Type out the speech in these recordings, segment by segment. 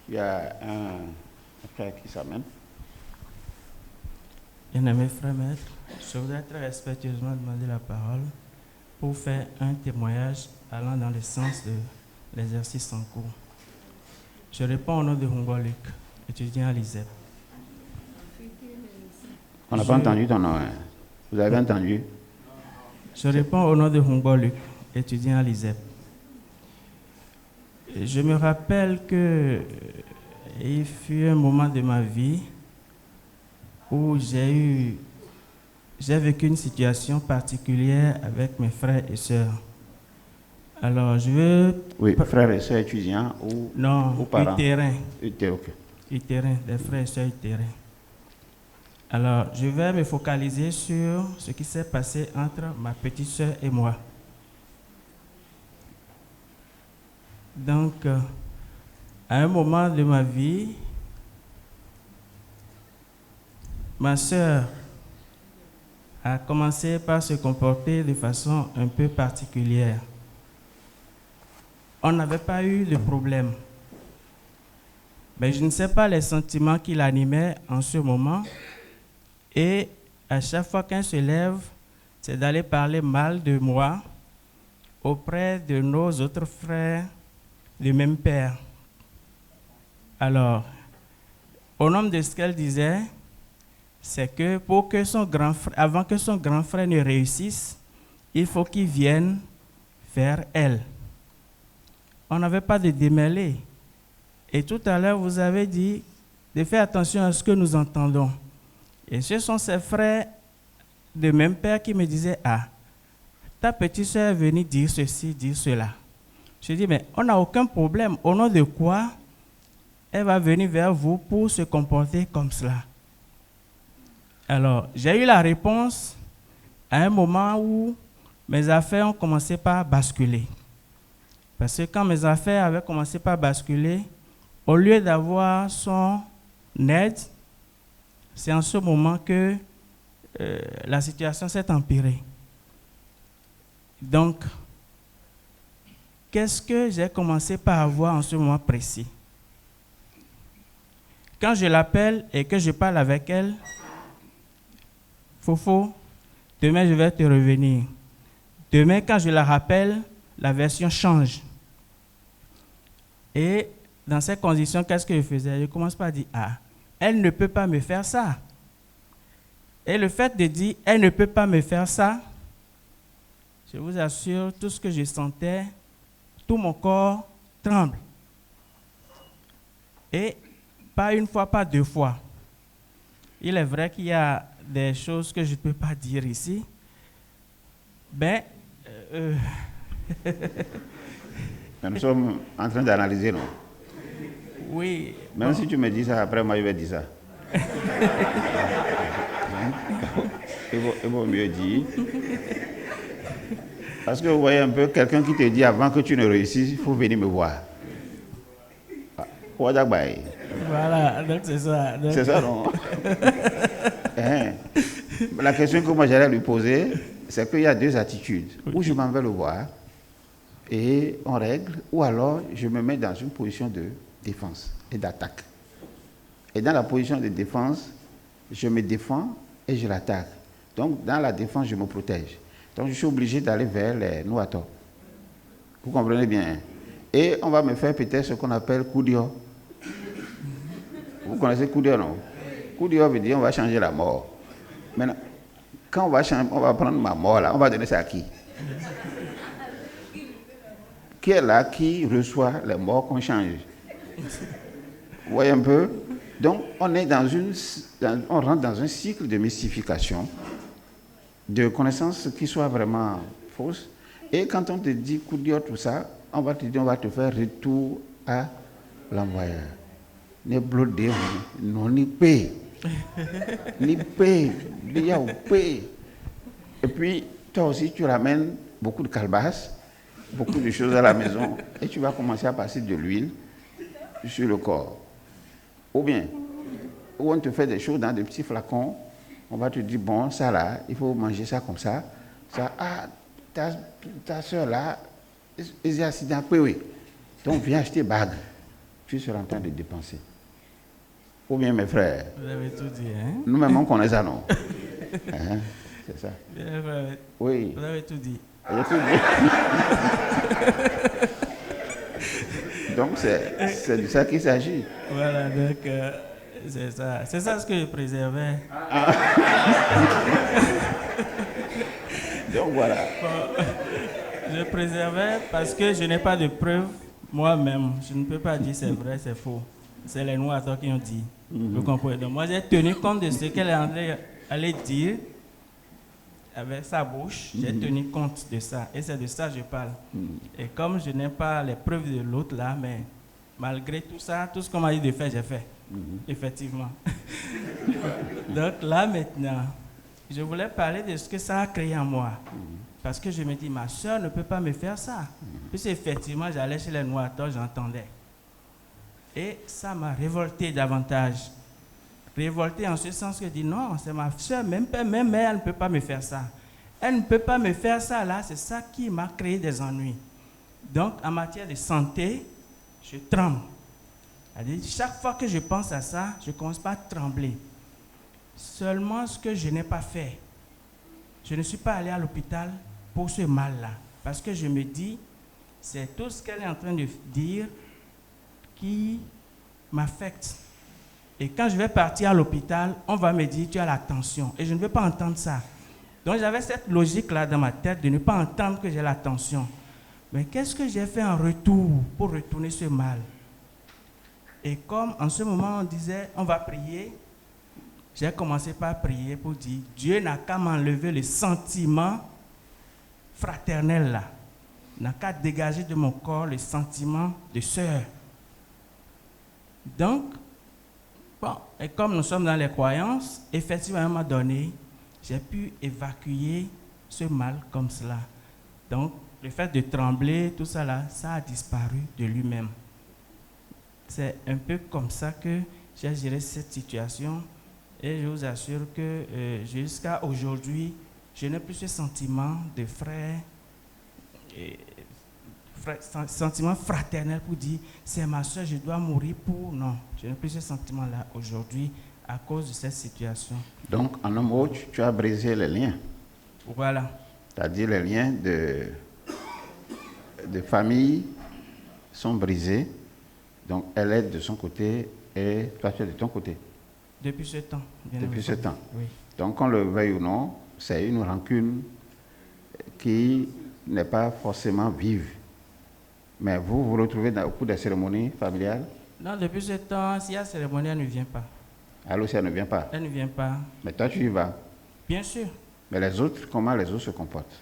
Il y a un frère qui s'amène. Bien-aimé frère maître, je voudrais très respectueusement demander la parole pour faire un témoignage allant dans le sens de l'exercice en cours. Je réponds au nom de Hungwa Luc, étudiant à l'ISEP. On n'a pas entendu ton nom. Hein. Vous avez entendu? Je réponds au nom de Hungwa Luc, étudiant à l'ISEP. Je me rappelle que il fut un moment de ma vie où j'ai vécu une situation particulière avec mes frères et sœurs. Alors, je veux... Oui, frères et sœurs étudiants ou Non, parents? terrain. Ok. Terrain, des frères et sœurs terrain. Alors, je vais me focaliser sur ce qui s'est passé entre ma petite sœur et moi. Donc, à un moment de ma vie, ma sœur a commencé par se comporter de façon un peu particulière. On n'avait pas eu de problème. Mais je ne sais pas les sentiments qui l'animaient en ce moment. Et à chaque fois qu'elle se lève, c'est d'aller parler mal de moi auprès de nos autres frères du même père. Alors, au nom de ce qu'elle disait, c'est que pour que son grand frère, avant que son grand frère ne réussisse, il faut qu'il vienne vers elle. On n'avait pas de démêlés. Et tout à l'heure, vous avez dit de faire attention à ce que nous entendons. Et ce sont ces frères de même père qui me disaient, ah, ta petite soeur est venue dire ceci, dire cela. Je dis, mais on n'a aucun problème. Au nom de quoi elle va venir vers vous pour se comporter comme cela? Alors, j'ai eu la réponse à un moment où mes affaires ont commencé par basculer. Parce que quand mes affaires avaient commencé par basculer, au lieu d'avoir son aide, c'est en ce moment que la situation s'est empirée. Donc, qu'est-ce que j'ai commencé par avoir en ce moment précis? Quand je l'appelle et que je parle avec elle, Fofo, demain je vais te revenir. Demain, quand je la rappelle, la version change. Et dans ces conditions, qu'est-ce que je faisais? Je commence par dire, ah, elle ne peut pas me faire ça. Et le fait de dire, elle ne peut pas me faire ça, je vous assure, tout ce que je sentais, tout mon corps tremble. Et pas une fois, pas deux fois. Il est vrai qu'il y a des choses que je ne peux pas dire ici. Mais nous sommes en train d'analyser, non? Oui. Même si tu me dis ça, après moi je vais dire ça. Il vaut mieux dire. Parce que vous voyez un peu quelqu'un qui te dit avant que tu ne réussisses, il faut venir me voir. Voilà, donc c'est ça. Donc... C'est ça, non? La question que moi j'allais lui poser, c'est qu'il y a deux attitudes. Ou je m'en vais le voir et on règle, ou alors je me mets dans une position de défense et d'attaque. Et dans la position de défense, je me défends et je l'attaque. Donc dans la défense, je me protège. Donc je suis obligé d'aller vers les Nouato. Vous comprenez bien? Et on va me faire peut-être ce qu'on appelle Koudio. Vous connaissez Koudio, non? Koudio veut dire on va changer la mort. Maintenant, quand on va prendre ma mort là, on va donner ça à qui? Qui est là qui reçoit les morts qu'on change? Vous voyez un peu? Donc on rentre dans un cycle de mystification, de connaissances qui soient vraiment fausses. Et quand on te dit coup d'or, tout ça, on va te dire on va te faire retour à l'envoyeur. Ne blodé, non ni paix. Ni paix, bien paix. Et puis toi aussi tu ramènes beaucoup de calebasses, beaucoup de choses à la maison et tu vas commencer à passer de l'huile sur le corps. Ou bien, où on te fait des choses dans des petits flacons, on va te dire, bon, ça là, il faut manger ça comme ça. Ça, ah, ta soeur là, elle est accident, oui. Donc viens acheter bague. tu seras en train de dépenser. Ou bien mes frères, Vous avez tout dit, hein? nous-mêmes on connaît ça, non? Hein? C'est ça. Bien, frère, Oui. vous avez tout dit. J'ai tout dit. Donc c'est de ça qu'il s'agit. Voilà, donc c'est ça. C'est ça ce que je préservais. Donc voilà. Bon, je préservais parce que je n'ai pas de preuves moi-même. Je ne peux pas dire c'est vrai, c'est faux. C'est les Noirs qui ont dit. Vous comprenez? Donc moi j'ai tenu compte de ce qu'elle allait dire avec sa bouche. J'ai tenu compte de ça. Et c'est de ça que je parle. Et comme je n'ai pas les preuves de l'autre là, mais malgré tout ça, tout ce qu'on m'a dit de faire, j'ai fait. Effectivement. Donc là maintenant, je voulais parler de ce que ça a créé en moi. Parce que je me dis, ma soeur ne peut pas me faire ça. Puis effectivement, j'allais chez les Noirs, j'entendais. Et ça m'a révolté davantage. Révolté en ce sens que je dis, non, c'est ma soeur, même elle ne peut pas me faire ça. Elle ne peut pas me faire ça là, c'est ça qui m'a créé des ennuis. Donc, en matière de santé, je tremble. C'est-à-dire, chaque fois que je pense à ça, je commence par trembler. Seulement ce que je n'ai pas fait, je ne suis pas allé à l'hôpital pour ce mal-là. Parce que je me dis, c'est tout ce qu'elle est en train de dire qui m'affecte. Et quand je vais partir à l'hôpital, on va me dire, tu as la tension. Et je ne veux pas entendre ça. Donc j'avais cette logique-là dans ma tête de ne pas entendre que j'ai la tension. Mais qu'est-ce que j'ai fait en retour pour retourner ce mal? Et comme en ce moment on disait, on va prier, j'ai commencé par prier pour dire, Dieu n'a qu'à m'enlever le sentiment fraternel là. Il n'a qu'à dégager de mon corps le sentiment de sœur. Donc, bon, et comme nous sommes dans les croyances, effectivement, à un moment donné, j'ai pu évacuer ce mal comme cela. Donc, le fait de trembler, tout ça là, ça a disparu de lui-même. C'est un peu comme ça que j'ai géré cette situation. Et je vous assure que jusqu'à aujourd'hui, je n'ai plus ce sentiment de frère, sentiment fraternel pour dire c'est ma soeur, je dois mourir pour. Non, je n'ai plus ce sentiment-là aujourd'hui à cause de cette situation. Donc, en un mot, tu as brisé les liens. Voilà. C'est-à-dire les liens de famille sont brisés. Donc, elle est de son côté et toi, tu es de ton côté. Depuis ce temps. Depuis ce temps. Oui. Donc, qu'on le veuille ou non, c'est une rancune qui n'est pas forcément vive. Mais vous vous retrouvez au cours des cérémonies familiales? Non, depuis ce temps, s'il y a cérémonie, elle ne vient pas. Alors, si elle ne vient pas? Elle ne vient pas. Mais toi, tu y vas? Bien sûr. Mais les autres, comment les autres se comportent?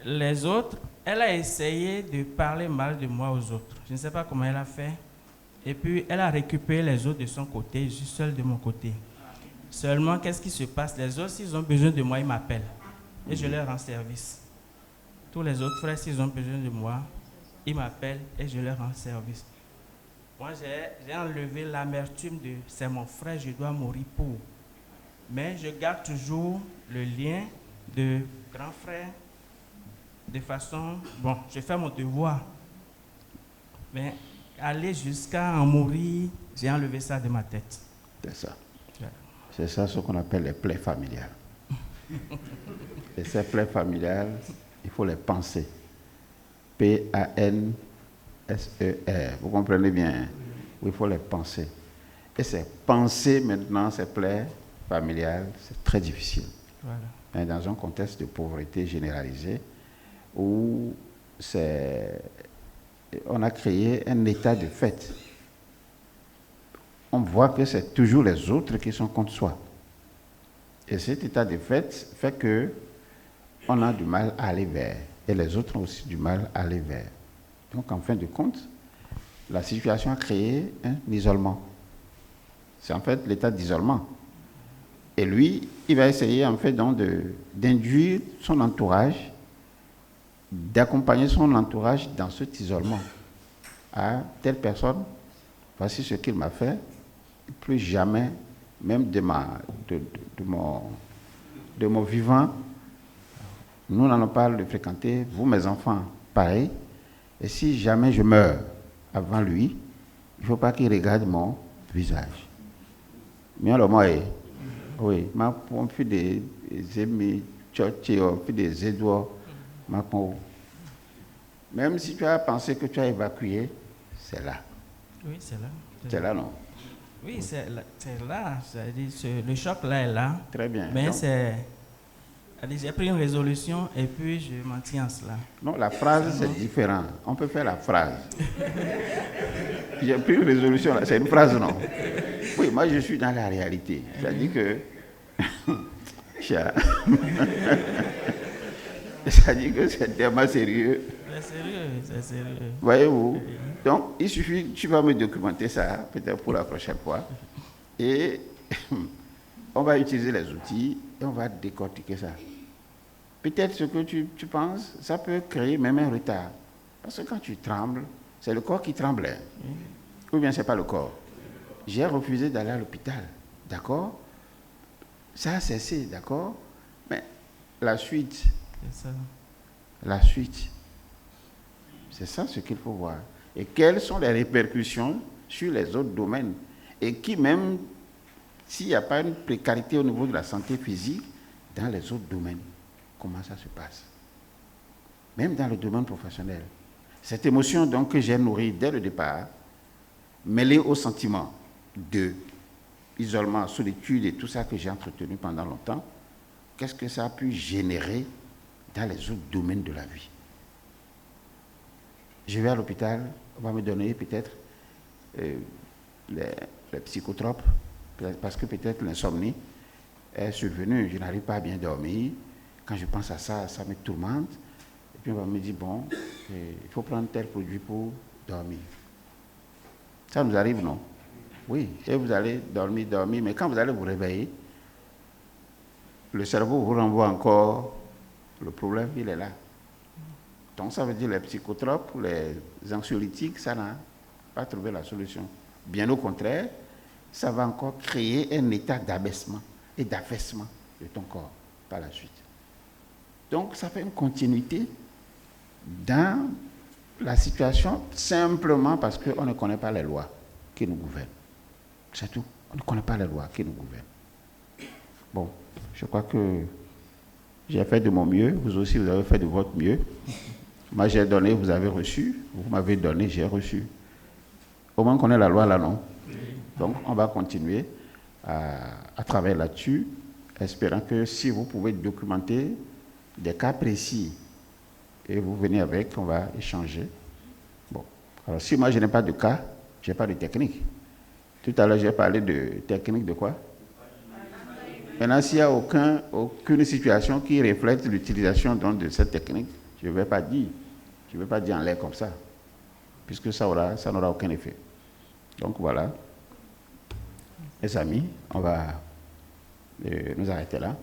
Les autres, elle a essayé de parler mal de moi aux autres. Je ne sais pas comment elle a fait. Et puis, elle a récupéré les autres de son côté, je suis seul de mon côté. Seulement, qu'est-ce qui se passe? Les autres, s'ils ont besoin de moi, ils m'appellent. Et je leur rends service. Tous les autres frères, s'ils ont besoin de moi, ils m'appellent et je leur rends service. Moi, j'ai enlevé l'amertume de « c'est mon frère, je dois mourir pour ». Mais je garde toujours le lien de grand frère de façon... Bon, je fais mon devoir. Mais aller jusqu'à en mourir, j'ai enlevé ça de ma tête. C'est ça. Ouais. C'est ça ce qu'on appelle les plaies familiales. Et ces plaies familiales, il faut les penser. P-A-N-S-E-R. Vous comprenez bien? Il faut les penser. Et ces pensées maintenant, ces plaies familiales, c'est très difficile. Voilà. Mais dans un contexte de pauvreté généralisée, où on a créé un état de fait. On voit que c'est toujours les autres qui sont contre soi. Et cet état de fait fait que on a du mal à aller vers. Et les autres ont aussi du mal à aller vers. Donc, en fin de compte, la situation a créé un isolement. C'est en fait l'état d'isolement. Et lui, il va essayer en fait donc d'induire son entourage, d'accompagner son entourage dans cet isolement. À telle personne, voici ce qu'il m'a fait, plus jamais, même de mon vivant, nous n'allons pas le fréquenter, vous mes enfants, pareil. Et si jamais je meurs avant lui, Il ne faut pas qu'il regarde mon visage. Mais alors moi, oui, on fait des amis, on fait des édois, même si tu as pensé que tu as évacué, c'est là. Oui, c'est là. C'est là, non? Oui, c'est là. Le choc là est là. Très bien. Mais j'ai pris une résolution et puis je m'en tiens à cela. Non, la phrase, c'est différent. On peut faire la phrase. J'ai pris une résolution, c'est une phrase, non? Oui, moi, je suis dans la réalité. C'est-à-dire que... C'est-à-dire que c'est tellement sérieux. C'est sérieux. Voyez-vous? Donc, il suffit, tu vas me documenter ça, peut-être pour la prochaine fois. Et on va utiliser les outils et on va décortiquer ça. Peut-être ce que tu penses, ça peut créer même un retard. Parce que quand tu trembles, c'est le corps qui tremble. Ou bien c'est pas le corps. J'ai refusé d'aller à l'hôpital. D'accord? Ça a cessé, d'accord? Mais la suite. C'est ça. La suite. C'est ça ce qu'il faut voir. Et quelles sont les répercussions sur les autres domaines? Et qui même, s'il n'y a pas une précarité au niveau de la santé physique, dans les autres domaines, comment ça se passe? Même dans le domaine professionnel. Cette émotion donc que j'ai nourrie dès le départ, mêlée au sentiment de isolement, solitude et tout ça que j'ai entretenu pendant longtemps, qu'est-ce que ça a pu générer dans les autres domaines de la vie? Je vais à l'hôpital, on va me donner peut-être les psychotropes, parce que peut-être l'insomnie est survenue, je n'arrive pas à bien dormir. Quand je pense à ça, ça me tourmente. Et puis on va me dire, bon, il faut prendre tel produit pour dormir. Ça nous arrive, non? Oui, et vous allez dormir, mais quand vous allez vous réveiller, le cerveau vous renvoie encore, le problème, il est là. Donc ça veut dire les psychotropes, les anxiolytiques, ça n'a pas trouvé la solution. Bien au contraire, ça va encore créer un état d'abaissement et d'affaissement de ton corps par la suite. Donc ça fait une continuité dans la situation simplement parce qu'on ne connaît pas les lois qui nous gouvernent. C'est tout. On ne connaît pas les lois qui nous gouvernent. Bon, je crois que j'ai fait de mon mieux. Vous aussi, vous avez fait de votre mieux. Moi, j'ai donné, vous avez reçu. Vous m'avez donné, j'ai reçu. Au moins qu'on ait la loi là, non? Donc, on va continuer à travailler là-dessus, espérant que si vous pouvez documenter des cas précis et vous venez avec, on va échanger. Bon, alors si moi je n'ai pas de cas, je n'ai pas de technique. Tout à l'heure, j'ai parlé de technique de quoi? Maintenant, s'il n'y a aucune situation qui reflète l'utilisation de cette technique, je ne vais pas dire. Je ne vais pas dire en l'air comme ça, puisque ça n'aura aucun effet. Donc voilà. Les amis, on va nous arrêter là.